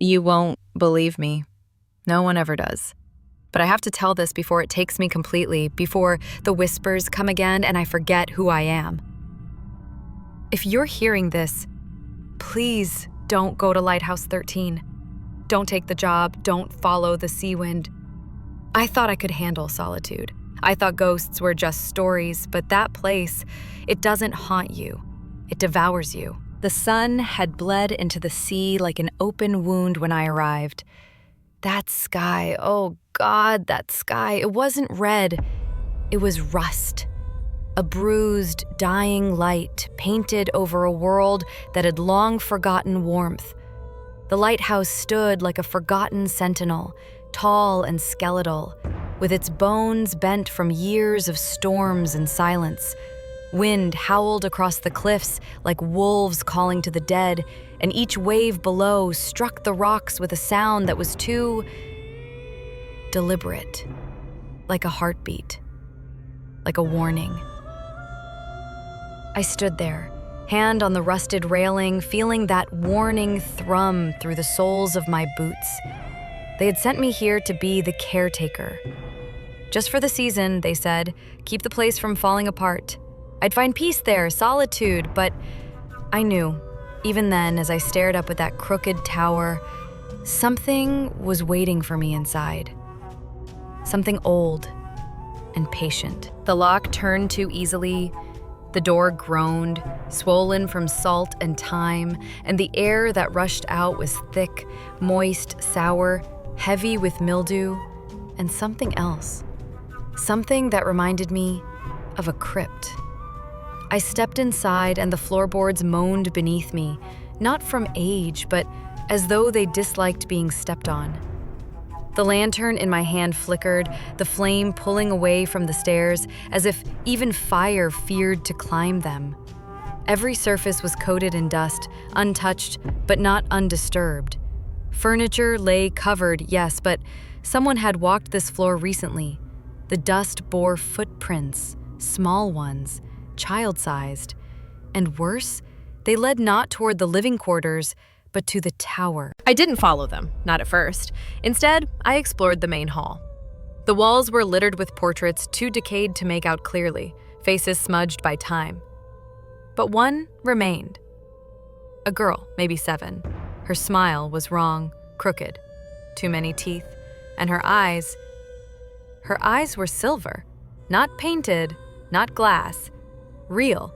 You won't believe me. No one ever does. But I have to tell this before it takes me completely, before the whispers come again and I forget who I am. If you're hearing this, please don't go to Lighthouse 13. Don't take the job, don't follow the sea wind. I thought I could handle solitude. I thought ghosts were just stories, but that place, it doesn't haunt you. It devours you. The sun had bled into the sea like an open wound when I arrived. That sky, oh God, that sky, it wasn't red, it was rust. A bruised, dying light painted over a world that had long forgotten warmth. The lighthouse stood like a forgotten sentinel, tall and skeletal, with its bones bent from years of storms and silence. Wind howled across the cliffs like wolves calling to the dead, and each wave below struck the rocks with a sound that was too deliberate, like a heartbeat, like a warning. I stood there, hand on the rusted railing, feeling that warning thrum through the soles of my boots. They had sent me here to be the caretaker. Just for the season, they said, keep the place from falling apart. I'd find peace there, solitude, but I knew, even then, as I stared up at that crooked tower, something was waiting for me inside. Something old and patient. The lock turned too easily. The door groaned, swollen from salt and time, and the air that rushed out was thick, moist, sour, heavy with mildew, and something else. Something that reminded me of a crypt. I stepped inside and the floorboards moaned beneath me, not from age, but as though they disliked being stepped on. The lantern in my hand flickered, the flame pulling away from the stairs, as if even fire feared to climb them. Every surface was coated in dust, untouched, but not undisturbed. Furniture lay covered, yes, but someone had walked this floor recently. The dust bore footprints, small ones, child-sized. And worse, they led not toward the living quarters, but to the tower. I didn't follow them, not at first. Instead, I explored the main hall. The walls were littered with portraits too decayed to make out clearly, faces smudged by time. But one remained. A girl, maybe 7. Her smile was wrong, crooked, too many teeth, and her eyes were silver, not painted, not glass, real,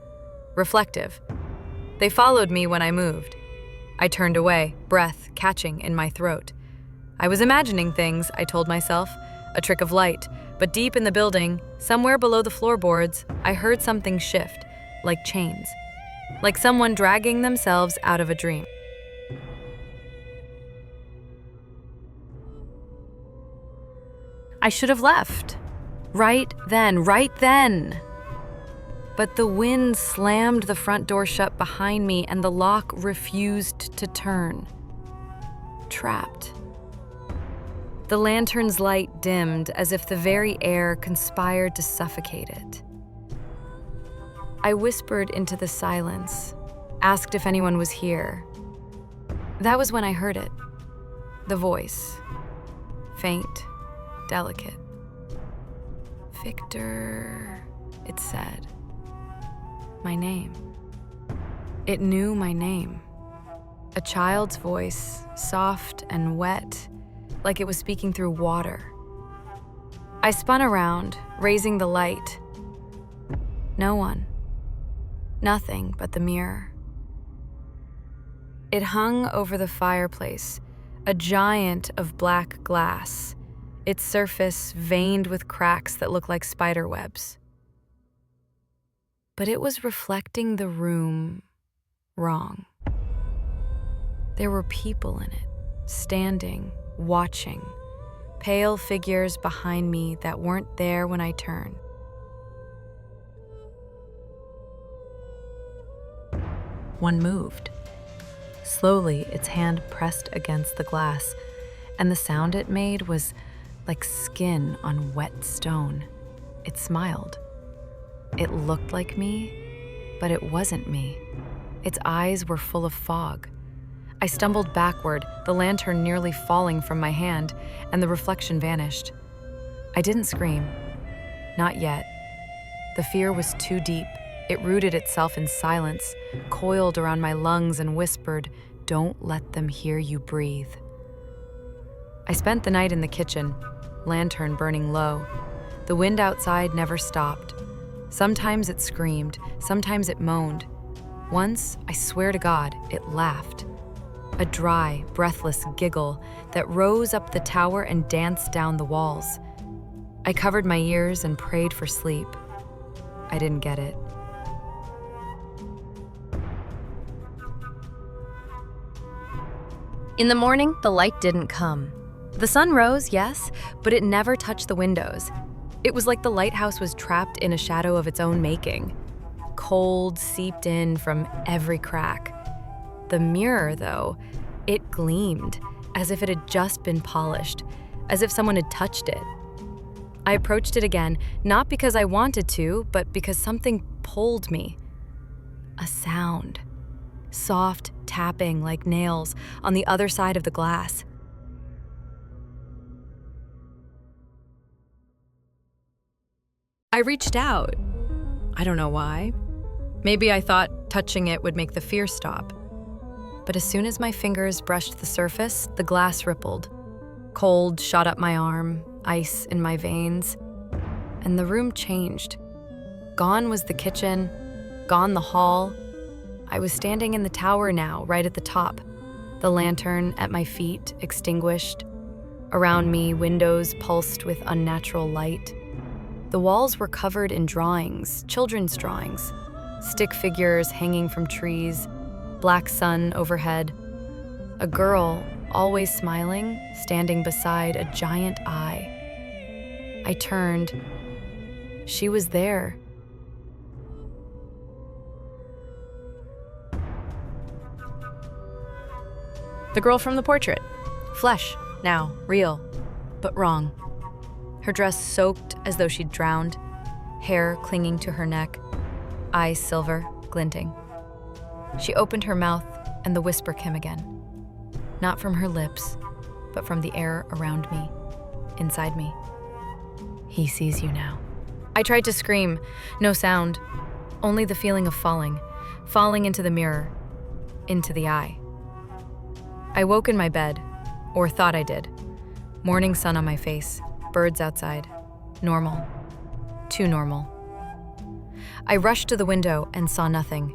reflective. They followed me when I moved. I turned away, breath catching in my throat. I was imagining things, I told myself, a trick of light, but deep in the building, somewhere below the floorboards, I heard something shift, like chains, like someone dragging themselves out of a dream. I should have left. Right then. But the wind slammed the front door shut behind me and the lock refused to turn. Trapped. The lantern's light dimmed as if the very air conspired to suffocate it. I whispered into the silence, asked if anyone was here. That was when I heard it. The voice. Faint, delicate. Victor, it said. My name. It knew my name. A child's voice, soft and wet, like it was speaking through water. I spun around, raising the light. No one. Nothing but the mirror. It hung over the fireplace, a giant of black glass, its surface veined with cracks that looked like spider webs. But it was reflecting the room wrong. There were people in it, standing, watching, pale figures behind me that weren't there when I turned. One moved. Slowly, its hand pressed against the glass, and the sound it made was like skin on wet stone. It smiled. It looked like me, but it wasn't me. Its eyes were full of fog. I stumbled backward, the lantern nearly falling from my hand, and the reflection vanished. I didn't scream. Not yet. The fear was too deep. It rooted itself in silence, coiled around my lungs and whispered, "Don't let them hear you breathe." I spent the night in the kitchen, lantern burning low. The wind outside never stopped. Sometimes it screamed, sometimes it moaned. Once, I swear to God, it laughed. A dry, breathless giggle that rose up the tower and danced down the walls. I covered my ears and prayed for sleep. I didn't get it. In the morning, the light didn't come. The sun rose, yes, but it never touched the windows. It was like the lighthouse was trapped in a shadow of its own making. Cold seeped in from every crack. The mirror, though, it gleamed, as if it had just been polished, as if someone had touched it. I approached it again, not because I wanted to, but because something pulled me. A sound. Soft tapping like nails on the other side of the glass. I reached out. I don't know why. Maybe I thought touching it would make the fear stop. But as soon as my fingers brushed the surface, the glass rippled. Cold shot up my arm, ice in my veins, and the room changed. Gone was the kitchen, gone the hall. I was standing in the tower now, right at the top. The lantern at my feet, extinguished. Around me, windows pulsed with unnatural light. The walls were covered in drawings, children's drawings. Stick figures hanging from trees, black sun overhead. A girl, always smiling, standing beside a giant eye. I turned. She was there. The girl from the portrait. Flesh, now, real, but wrong. Her dress soaked as though she'd drowned, hair clinging to her neck, eyes silver, glinting. She opened her mouth and the whisper came again. Not from her lips, but from the air around me, inside me. He sees you now. I tried to scream, no sound, only the feeling of falling into the mirror, into the eye. I woke in my bed, or thought I did. Morning sun on my face, birds outside. Normal. Too normal. I rushed to the window and saw nothing.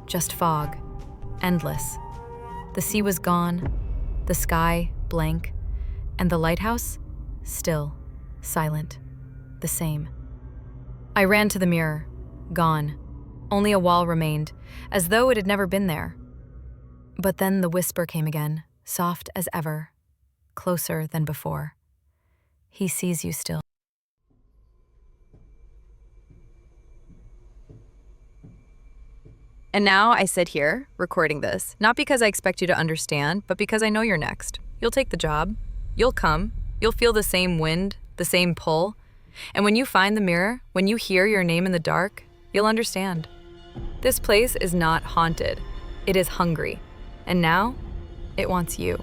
Just fog. Endless. The sea was gone, the sky blank, and the lighthouse still, silent, the same. I ran to the mirror. Gone. Only a wall remained, as though it had never been there. But then the whisper came again, soft as ever, closer than before. He sees you still. And now I sit here, recording this, not because I expect you to understand, but because I know you're next. You'll take the job. You'll come. You'll feel the same wind, the same pull. And when you find the mirror, when you hear your name in the dark, you'll understand. This place is not haunted. It is hungry. And now, it wants you.